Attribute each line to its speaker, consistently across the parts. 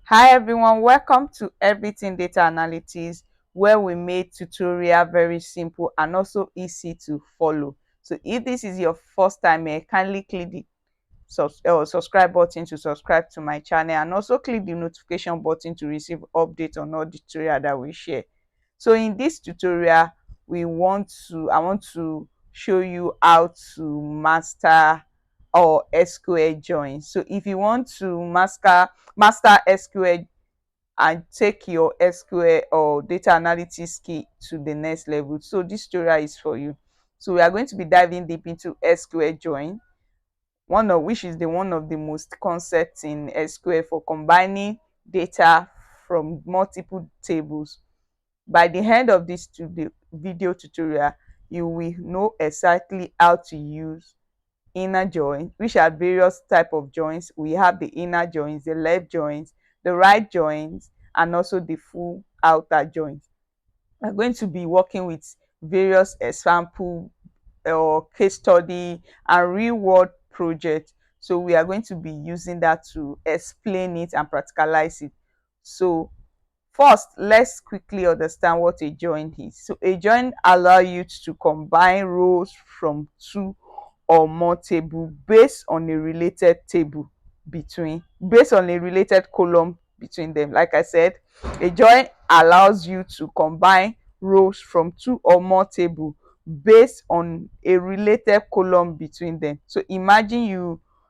Speaker 1: Hi everyone, welcome to Everything Data Analytics, where we made tutorial very simple and also easy to follow. So if this is your first time here, kindly click the subscribe button to subscribe to my channel, and also click the notification button to receive updates on all the tutorial that we share. So in this tutorial, I want to show you how to master or SQL joins. So if you want to master SQL and take your SQL or data analytics skill to the next level, so this tutorial is for you. So we are going to be diving deep into SQL join, one of the most concepts in SQL for combining data from multiple tables. By the end of this video tutorial, you will know exactly how to use inner join, which are various type of joins. We have the inner joins, the left joins, the right joins, and also the full outer joins. We're going to be working with various example or case study and real world project. So we are going to be using that to explain it and practicalize it. So first, let's quickly understand what a join is. So a join allows you to combine rows from two or more tables based on a related column between them. Like I said, a join allows you to combine rows from two or more tables based on a related column between them. So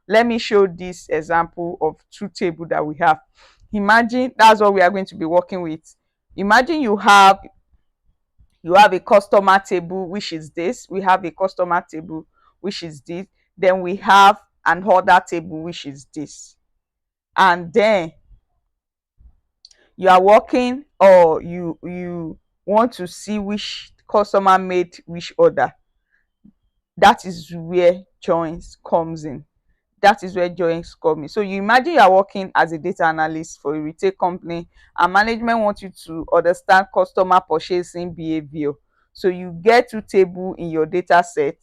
Speaker 1: let me show this example of two tables that we have. Imagine that's what we are going to be working with. Imagine you have a customer table, which is this. We have a customer table, which is this. Then we have an order table, which is this. And then you are working, or you want to see which customer made which order. That is where joins comes in. So you imagine you are working as a data analyst for a retail company, and management wants you to understand customer purchasing behavior. So you get two tables in your data set,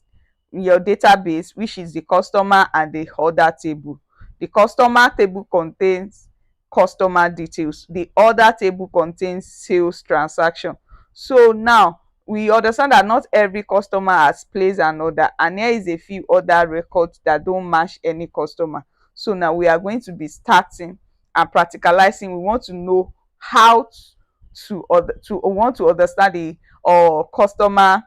Speaker 1: in your database, which is the customer and the order table. The customer table contains customer details. The order table contains sales transaction. So now we understand that not every customer has placed an order, and here is a few other records that don't match any customer. So now we are going to be starting and practicalizing. We want to know how to want to understand the customer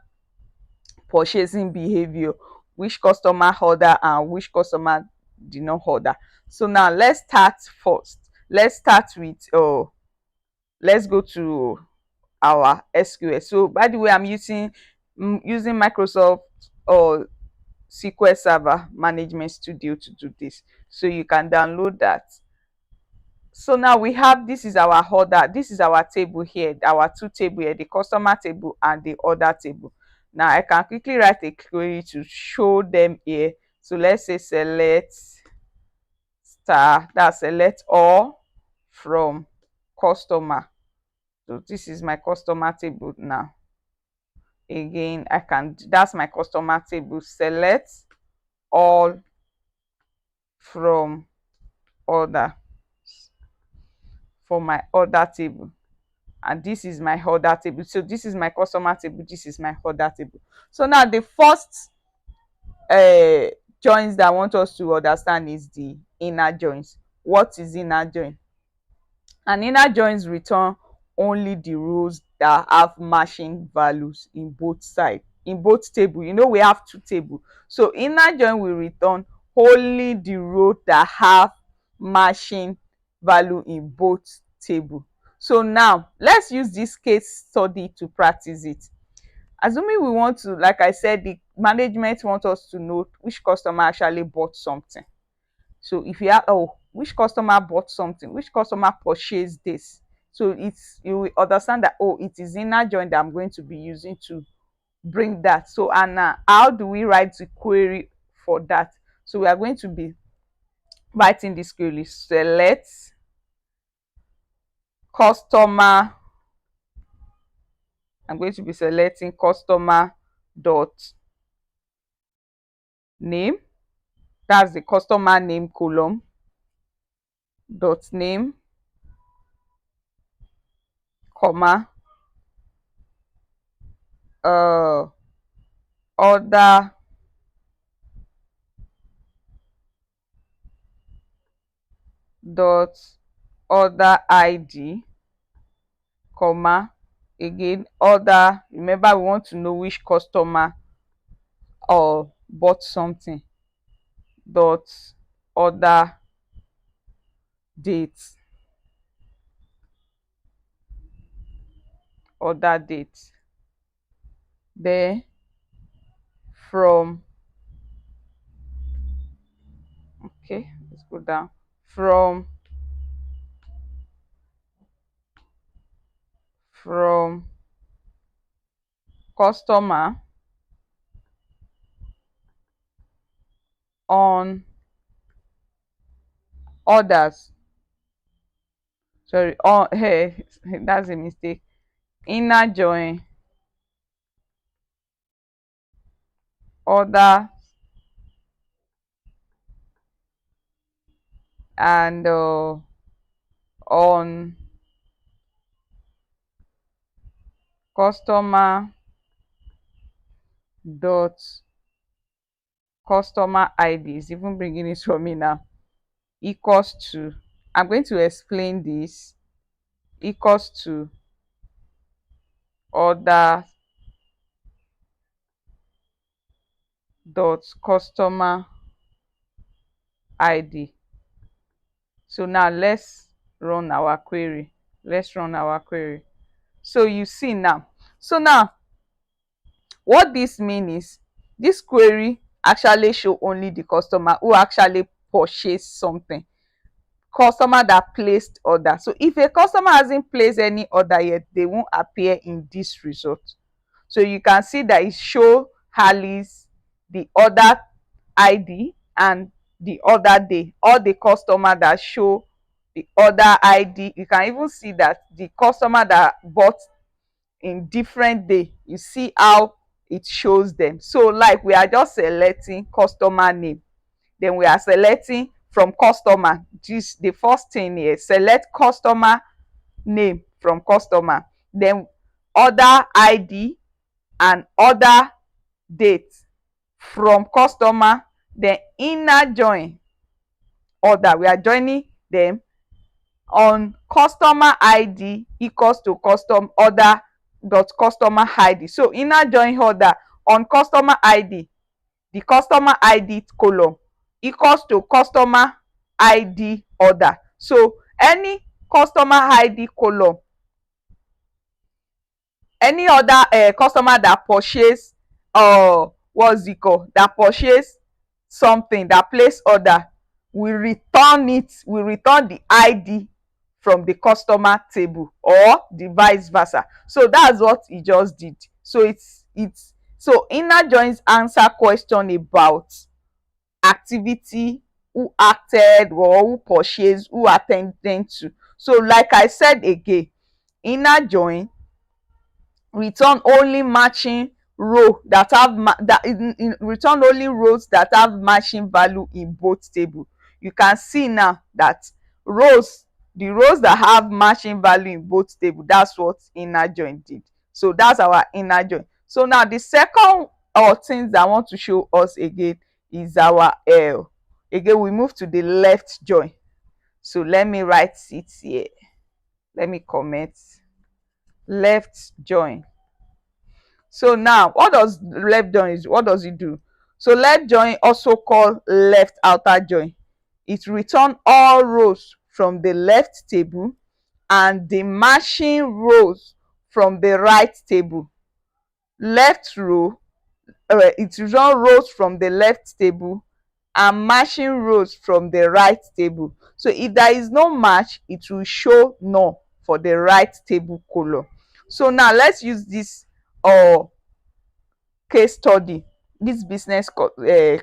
Speaker 1: purchasing behavior, which customer order and which customer did not order. So now let's start first. Let's go to our SQL. So by the way, I'm using Microsoft or SQL Server Management Studio to do this. So you can download that. So now we have, this is our order, this is our table here, our two table here, the customer table and the order table. Now I can quickly write a query to show them here. So let's say select select all from customer. So this is my customer table. Now again, that's my customer table. Select all from order for my order table, and this is my order table. So this is my customer table, this is my order table. So now the first joins that I want us to understand is the inner joins. What is inner join? An inner joins return only the rows that have matching values in both sides, in both table. We have two table, so inner join will return only the row that have matching value in both table. So now let's use this case study to practice it. Assuming we want to, like I said, the management want us to know which customer actually bought something. So if you have, which customer bought something, which customer purchased this, so you will understand that, it is inner join that I'm going to be using to bring that. So, and how do we write the query for that? So we are going to be writing this query: select customer. I'm going to be selecting customer dot name, that's the customer name column, dot name, comma, order dot order id, comma, again order, remember we want to know which customer or bought something, dot order date, order date. Then from, okay, let's go down, from customer on orders, sorry, on hey, that's a mistake, inner join order and on customer dot customer id, is even bringing it for me now, equals to, I'm going to explain this, equals to order dot customer id. So now let's run our query. So you see now, so now what this means is this query actually show only the customer who actually purchased something, customer that placed order. So if a customer hasn't placed any order yet, they won't appear in this result. So you can see that it show Alice, the order ID and the order day, all the customer that show the order ID. You can even see that the customer that bought in different day, you see how it shows them. So like we are just selecting customer name, then we are selecting from customer, this the first thing here, select customer name from customer, then order ID and order date from customer, then inner join order, we are joining them on customer id equals to custom order dot customer id. So inner join order on customer id, the customer id column equals to customer id order. So any customer id column, any other customer that purchase what's it called, that purchase something, that place order, we return it, we return the id from the customer table or the vice versa. So that's what he just did. So it's so inner joins answer question about activity, who acted or who purchased, who attended to. So like I said again, inner join return only matching row that have return only rows that have matching value in both table. You can see now that rows, the rows that have matching value in both table, that's what inner join did. So that's our inner join. So now the second things that I want to show us again is our again we move to the left join. So let me write it here, let me comment left join. So now what does left join is, what does it do? So left join, also called left outer join, it return all rows from the left table and the matching rows from the right table. Left row, it return rows from the left table and matching rows from the right table. So if there is no match, it will show no for the right table column. So now let's use this case study, this business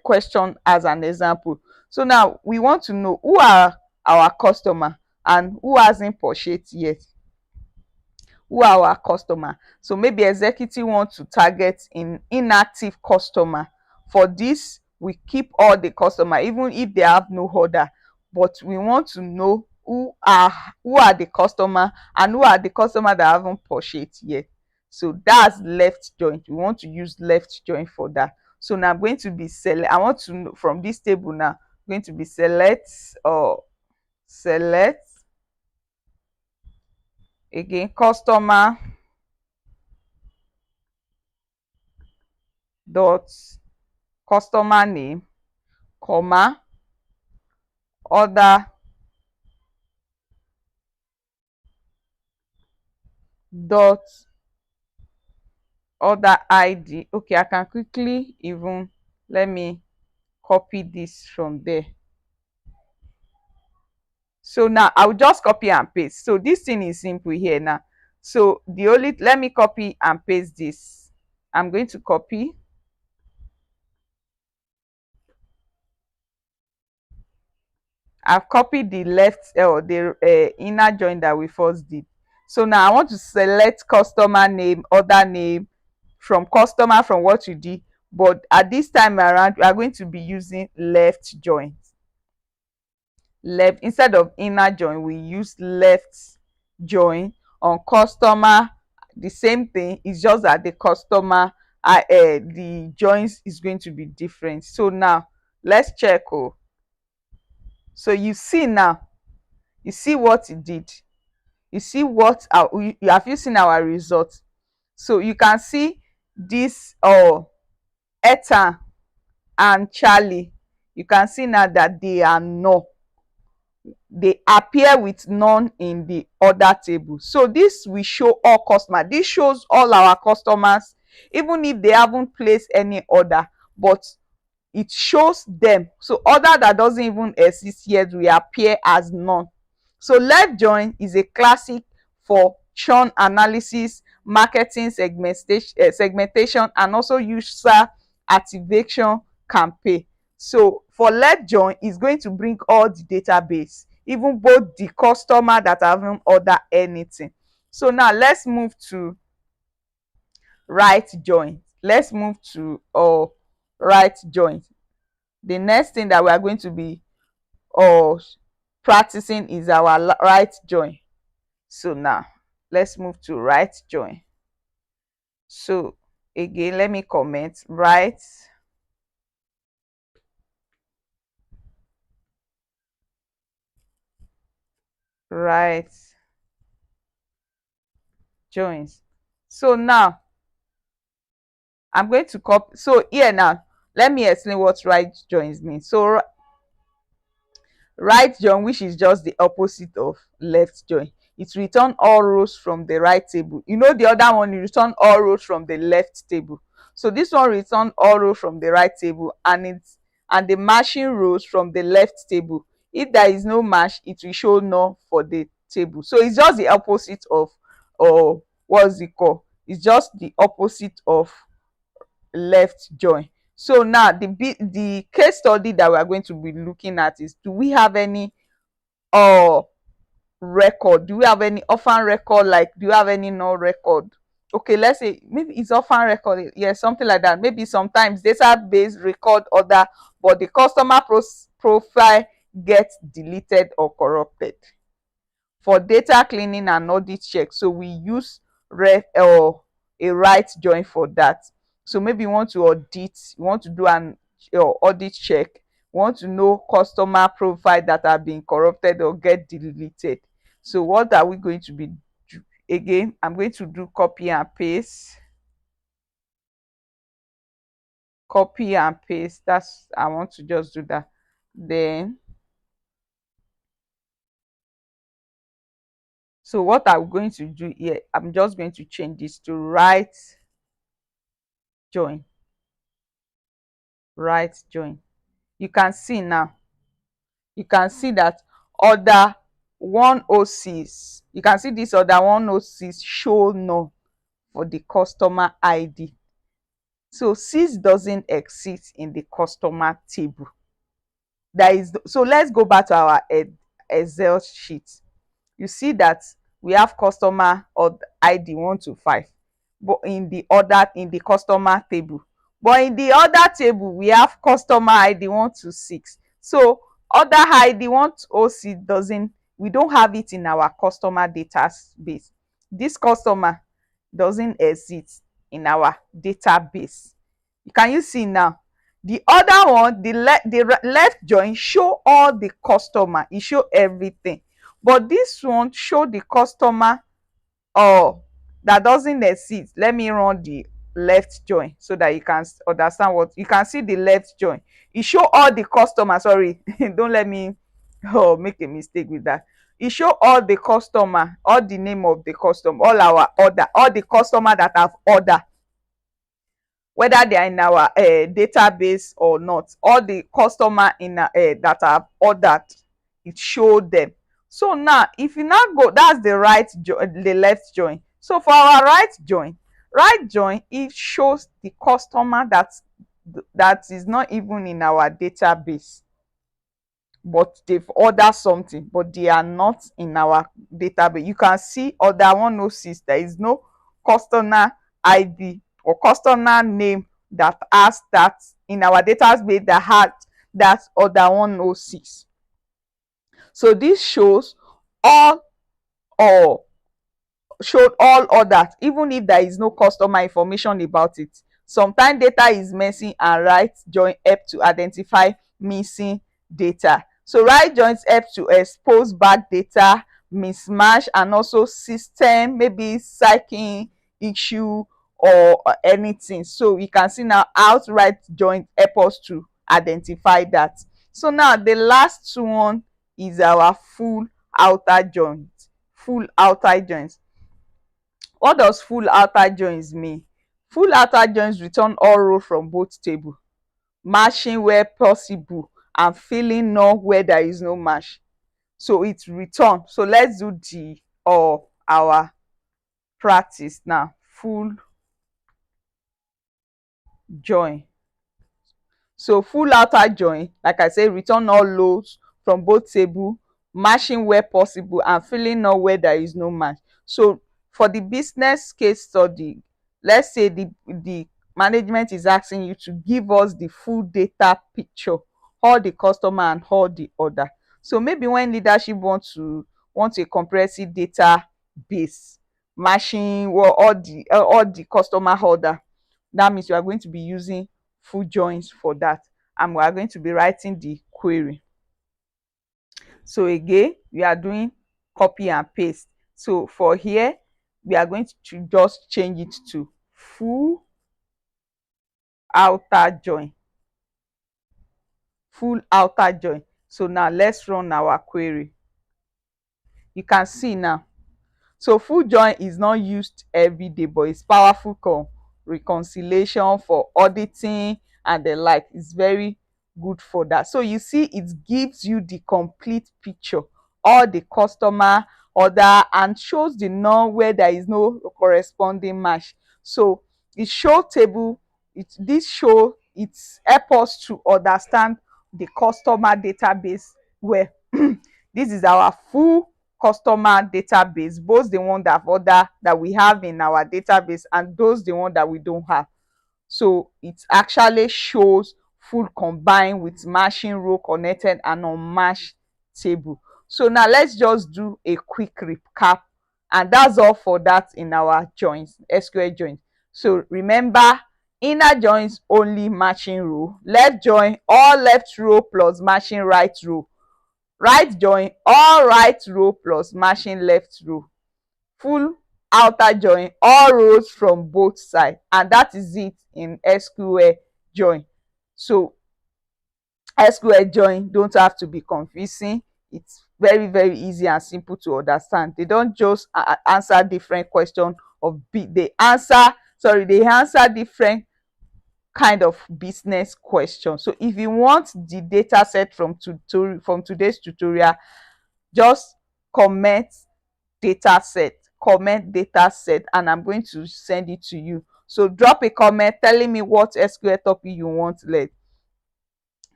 Speaker 1: question as an example. So now we want to know who are our customer and who hasn't purchased yet. Who are our customer? So maybe executive want to target in inactive customer. For this, we keep all the customer even if they have no order, but we want to know who are the customer and who are the customer that haven't purchased yet. So that's left join. We want to use left join for that. So now I'm going to be select. I want to know from this table now. I'm going to be select or select again customer dot customer name, comma, order dot order ID. Okay, I can quickly even let me copy this from there. So now I'll just copy and paste. So this thing is simple here now. So the only, let me copy and paste this. I'm going to copy. I've copied the left or the inner join that we first did. So now I want to select customer name, order name from customer from what you did. But at this time around, we are going to be using left join. Left instead of inner join, we use left join on customer. The same thing, it's just that the customer the joins is going to be different. So now let's check. Oh, so you see now, you see what it did, you see what have you seen our result? So you can see this Ethan and Charlie, you can see now that they are null. They appear with none in the order table. So this will show all customers. This shows all our customers even if they haven't placed any order, but it shows them. So order that doesn't even exist yet will appear as none. So left join is a classic for churn analysis, marketing segmentation and also user activation campaign. So for left join, is going to bring all the database, even both the customer that haven't ordered anything. So now let's move to right join. Let's move to right join. The next thing that we are going to be practicing is our right join. So now let's move to right join. So again, let me comment right joins. So now I'm going to copy. So here now, let me explain what right joins means. So right join, which is just the opposite of left join, it return all rows from the right table. You know the other one, you return all rows from the left table. So this one return all rows from the right table and the matching rows from the left table. If there is no match, it will show null for the table. So it's just the opposite of what's it called? It's just the opposite of left join. So now the case study that we are going to be looking at is, do we have any record? Do we have any orphan record? Like, do you have any null record? Okay, let's say maybe it's orphan record. Yeah, something like that. Maybe sometimes database record order, but the customer profile gets deleted or corrupted. For data cleaning and audit check, so we use a right join for that. So maybe you want to audit, you want to do an audit check, you want to know customer profile that are being corrupted or get deleted. So what are we going to be do? Again, I'm going to do copy and paste. Copy and paste. That's, I want to just do that. Then so what I'm going to do here, I'm just going to change this to right join. Right join. You can see now, you can see that order 106, you can see this order 106 show null for the customer ID. So 6 doesn't exist in the customer table. That is, so let's go back to our Excel sheet. You see that we have customer or ID 125, but in the customer table, but in the other table we have customer ID 126. So other ID 106 doesn't we don't have it in our customer database. This customer doesn't exist in our database. Can you see now? The other one, the left join show all the customer, it show everything, but this one show the customer that doesn't exist. Let me run the left join so that you can understand what you can see. The left join, it show all the customers. Sorry, don't let me make a mistake with that. It show all the customer, all the name of the customer, all our order, all the customer that have order, whether they are in our database or not. All the customer in that have ordered, it showed them. So now if you now go, that's the the left join. So for our right join, it shows the customer that is not even in our database, but they've ordered something, but they are not in our database. You can see order 106, there is no customer ID or customer name that has that in our database that had that order 106. So this shows all or showed all orders, even if there is no customer information about it. Sometimes data is missing and right join help to identify missing data. So right joins help to expose bad data, mismatch, and also system, maybe cycling issue or anything. So you can see now how right join help us to identify that. So now the last one is our full outer joins. Full outer joins. What does full outer joins mean? Full outer joins return all rows from both tables, matching where possible and filling none where there is no match. So it's return. So let's do the our practice now. Full join. So full outer join, like I say, return all rows from both tables, matching where possible and filling none where there is no match. So for the business case study, let's say the management is asking you to give us the full data picture, all the customer and all the order. So maybe when leadership want a comprehensive data base matching all the customer order, that means you are going to be using full joins for that, and we are going to be writing the query. So again, we are doing copy and paste. So for here, we are going to just change it to full outer join. Full outer join. So now let's run our query. You can see now. So full join is not used every day, but it's powerful reconciliation for auditing and the like. It's very good for that. So you see, it gives you the complete picture, all the customer order, and shows the none where there is no corresponding match. So it show table, it's help us to understand the customer database where this is our full customer database, both the one that order that we have in our database and those the one that we don't have. So it actually shows full combined with matching row, connected and unmatched table. So now let's just do a quick recap, and that's all for that in our joins, SQL joins. So remember, inner joins only matching row, left join all left row plus matching right row, right join all right row plus matching left row, full outer join all rows from both sides, and that is it in SQL join. So SQL join don't have to be confusing. It's very easy and simple to understand. They don't just answer different questions they answer different kind of business questions. So if you want the data set from today's tutorial, just comment data set and I'm going to send it to you. So drop a comment telling me what SQL topic you want learn.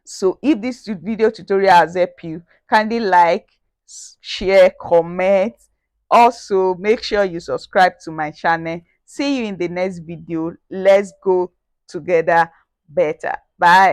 Speaker 1: So if this video tutorial has helped you, kindly like, share, comment. Also make sure you subscribe to my channel. See you in the next video. Let's go together better. Bye.